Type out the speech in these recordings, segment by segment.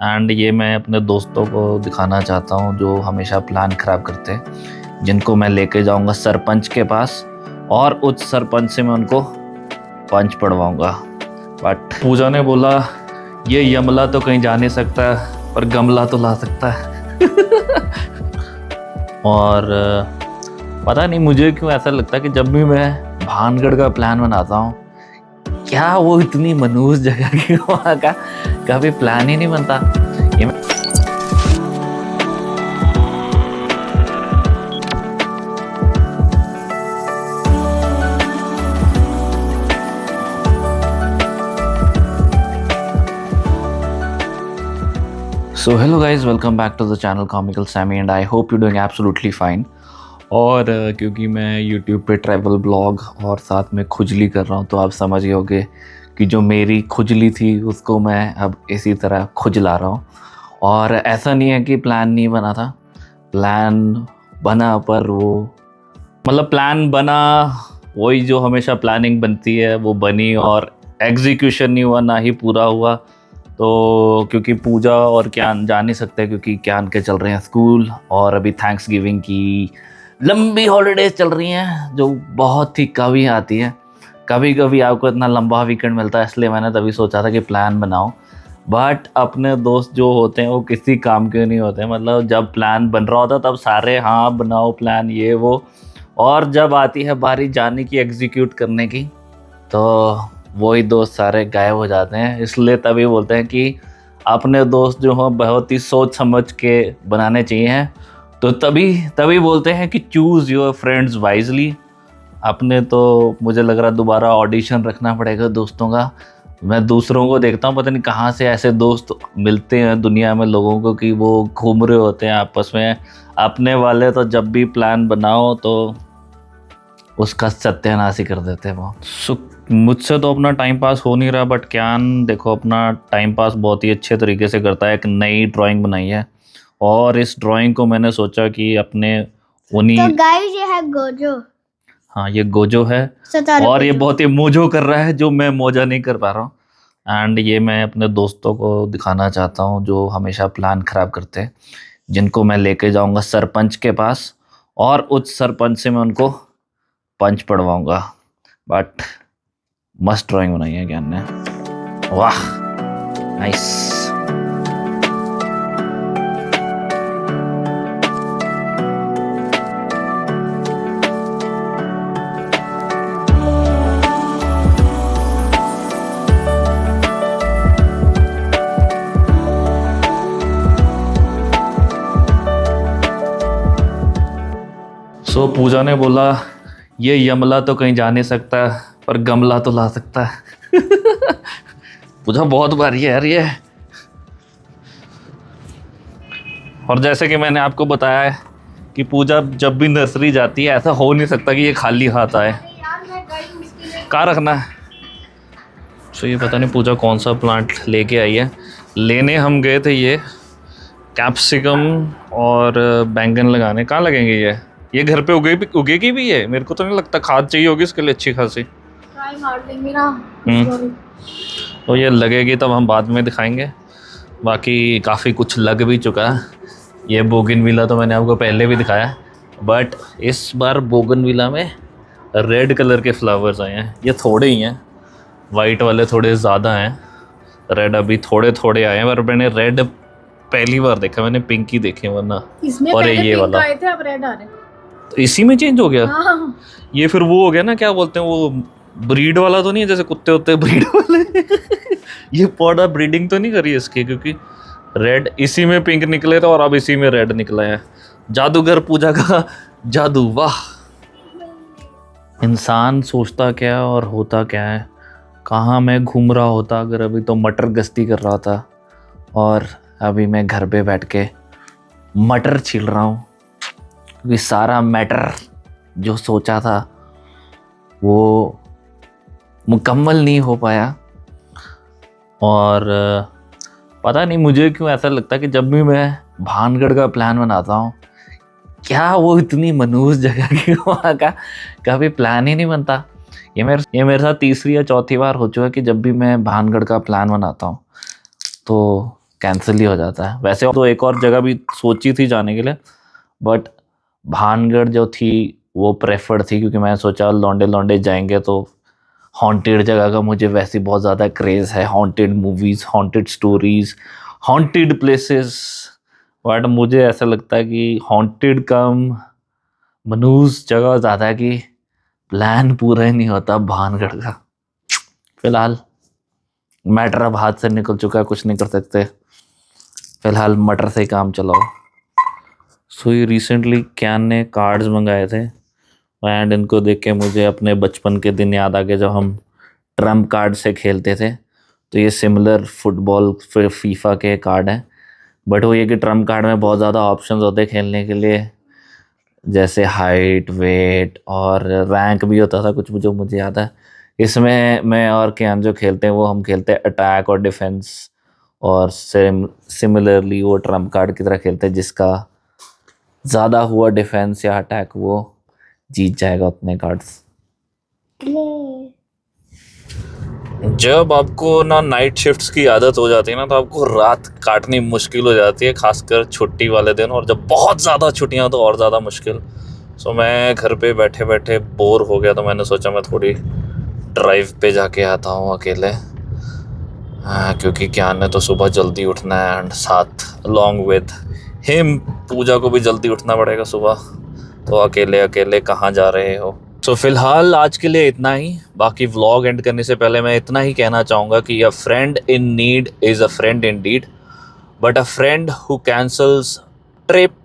And ये मैं अपने दोस्तों को दिखाना चाहता हूँ जो हमेशा प्लान खराब करते हैं, जिनको मैं लेके जाऊंगा सरपंच के पास और उस सरपंच से मैं उनको पंच पड़वाऊंगा। बट पूजा ने बोला ये यमला तो कहीं जा नहीं सकता पर गमला तो ला सकता है। और पता नहीं मुझे क्यों ऐसा लगता है कि जब भी मैं भानगढ़ का प्लान बनाता हूँ, क्या वो इतनी मनहूस जगह की वहाँ का कभी प्लान ही नहीं बनता। ये so hello guys, welcome back to the channel Comical Sammy and I hope you doing absolutely fine. और क्योंकि मैं यूट्यूब पे ट्रैवल ब्लॉग और साथ में खुजली कर रहा हूँ, तो आप समझ गए होंगे कि जो मेरी खुजली थी उसको मैं अब इसी तरह खुजला रहा हूँ। और ऐसा नहीं है कि प्लान नहीं बना था, प्लान बना, पर वो मतलब प्लान बना वही जो हमेशा प्लानिंग बनती है वो बनी, और एग्जीक्यूशन नहीं हुआ, ना ही पूरा हुआ। तो क्योंकि पूजा और क्यान जा नहीं सकते, क्योंकि क्यान के चल रहे हैं स्कूल, और अभी थैंक्स गिविंग की लंबी हॉलीडेज चल रही हैं जो बहुत ही कभी आती हैं। कभी कभी आपको इतना लंबा वीकेंड मिलता है, इसलिए मैंने तभी सोचा था कि प्लान बनाओ। बट अपने दोस्त जो होते हैं वो किसी काम के नहीं होते हैं। मतलब जब प्लान बन रहा होता तब सारे हाँ बनाओ प्लान ये वो, और जब आती है बारी जाने की एग्जीक्यूट करने की तो वही दोस्त सारे गायब हो जाते हैं। इसलिए तभी बोलते हैं कि अपने दोस्त जो हों बहुत ही सोच समझ के बनाने चाहिए हैं। तो तभी बोलते हैं कि चूज़ योर फ्रेंड्स वाइजली। अपने तो मुझे लग रहा है दोबारा ऑडिशन रखना पड़ेगा दोस्तों का। मैं दूसरों को देखता हूँ, पता नहीं कहाँ से ऐसे दोस्त मिलते हैं दुनिया में लोगों को कि वो घूम रहे होते हैं आपस में। अपने वाले तो जब भी प्लान बनाओ तो उसका सत्यानाश ही कर देते हैं वो। मुझसे तो अपना टाइम पास हो नहीं रहा, बट क्यान देखो अपना टाइम पास बहुत ही अच्छे तरीके से करता है। एक नई ड्राइंग बनाई है और इस ड्राइंग को मैंने सोचा कि अपने उन्हीं तो गाइस ये है गोजो। हाँ ये गोजो है, और ये बहुत ही मोजो कर रहा है जो मैं मोजा नहीं कर पा रहा हूँ। एंड ये मैं अपने दोस्तों को दिखाना चाहता हूँ जो हमेशा प्लान खराब करते हैं, जिनको मैं लेके जाऊंगा सरपंच के पास और उस सरपंच से मैं उनको पंच पड़वाऊंगा। बट मस्त ड्राइंग बनाई है ज्ञान ने, वाह नाइस। सो पूजा ने बोला ये यमला तो कहीं जा नहीं सकता पर गमला तो ला सकता है। पूजा बहुत भारी है यार ये। और जैसे कि मैंने आपको बताया है कि पूजा जब भी नर्सरी जाती है ऐसा हो नहीं सकता कि ये खाली हाथ आए। कहाँ रखना है? सो ये पता नहीं पूजा कौन सा प्लांट लेके आई है। लेने हम गए थे ये कैप्सिकम और बैंगन लगाने। कहाँ लगेंगे ये घर पे उगेगी भी है? मेरे को तो नहीं लगता, खाद चाहिए होगी इसके लिए अच्छी खासी। ट्राई मार देंगे ना। तो ये लगेगी तब हम बाद में दिखाएंगे। बाकी काफ़ी कुछ लग भी चुका है। ये बोगनविला तो मैंने आपको पहले भी दिखाया, बट इस बार बोगनविला में रेड कलर के फ्लावर्स आए हैं। ये थोड़े ही हैं, वाइट वाले थोड़े ज़्यादा हैं, रेड अभी थोड़े थोड़े आए हैं। पर मैंने रेड पहली बार देखा, मैंने पिंक ही देखे वरना। इसमें और पहले ये पिंक वाला आए थे, अब रेड आ रहे हैं। तो इसी में चेंज हो गया। हाँ। ये फिर वो हो गया ना, क्या बोलते हैं वो, ब्रीड वाला तो नहीं है जैसे कुत्ते होते हैं ब्रीड वाले। ये पौधा ब्रीडिंग तो नहीं करी है इसकी, क्योंकि रेड इसी में पिंक निकले थे और अब इसी में रेड निकला है। जादूगर पूजा का जादू, वाह। इंसान सोचता क्या और होता क्या है। कहाँ मैं घूम रहा होता अगर अभी तो मटर गश्ती कर रहा था, और अभी मैं घर पे बैठ के मटर छील रहा हूँ, क्योंकि सारा मैटर जो सोचा था वो मुकम्मल नहीं हो पाया। और पता नहीं मुझे क्यों ऐसा लगता है कि जब भी मैं भानगढ़ का प्लान बनाता हूँ, क्या वो इतनी मनहूस जगह की वहाँ का कभी प्लान ही नहीं बनता। ये मेरे साथ तीसरी या चौथी बार हो चुका है कि जब भी मैं भानगढ़ का प्लान बनाता हूँ तो कैंसिल ही हो जाता है। वैसे तो एक और जगह भी सोची थी जाने के लिए, बट भानगढ़ जो थी वो प्रेफर्ड थी, क्योंकि मैं सोचा लौंडे लौंडे जाएंगे तो हॉन्टेड जगह का मुझे वैसे बहुत ज़्यादा क्रेज़ है, haunted movies, haunted stories, haunted places. But मुझे ऐसा लगता है कि हॉन्टेड कम मनूस जगह ज़्यादा है कि प्लान पूरा ही नहीं होता भानगढ़ का। फिलहाल मैटर अब हाथ से निकल चुका है, कुछ नहीं कर सकते। फिलहाल मटर से ही काम चलाओ। सो ये रिसेंटली कैन ने कार्ड्स मंगाए थे एंड इनको देख के मुझे अपने बचपन के दिन याद आ गए जब हम ट्रम्प कार्ड से खेलते थे। तो ये सिमिलर फुटबॉल फिर फीफा के कार्ड हैं, बट वो ये कि ट्रम्प कार्ड में बहुत ज़्यादा ऑप्शंस होते हैं खेलने के लिए, जैसे हाइट, वेट और रैंक भी होता था कुछ जो मुझे याद है। इसमें मैं और कियान जो खेलते हैं वो हम खेलते हैं अटैक और डिफेंस, और सिमिलरली वो ट्रम्प कार्ड की तरह खेलते हैं, जिसका ज़्यादा हुआ डिफेंस या अटैक वो जीत जाएगा उतने कार्ड्स। जब आपको ना नाइट शिफ्ट्स की आदत हो जाती है ना, तो आपको रात काटनी मुश्किल हो जाती है, खासकर छुट्टी वाले दिन, और जब बहुत ज़्यादा छुट्टियां तो और ज़्यादा मुश्किल। सो मैं घर पे बैठे बैठे बोर हो गया, तो मैंने सोचा मैं थोड़ी ड्राइव पे जाके आता हूँ अकेले। क्योंकि ज्ञान ने तो सुबह जल्दी उठना है एंड साथ अलॉन्ग विद हिम पूजा को भी जल्दी उठना पड़ेगा सुबह, तो अकेले अकेले कहाँ जा रहे हो। तो फिलहाल आज के लिए इतना ही। बाकी व्लॉग एंड करने से पहले मैं इतना ही कहना चाहूँगा कि a friend in need is a friend in deed, but a friend who cancels trip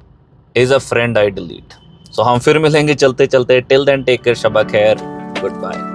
is a friend I delete. So हम फिर मिलेंगे चलते चलते। टिल देन टेक केयर, शबा खैर, गुड बाय।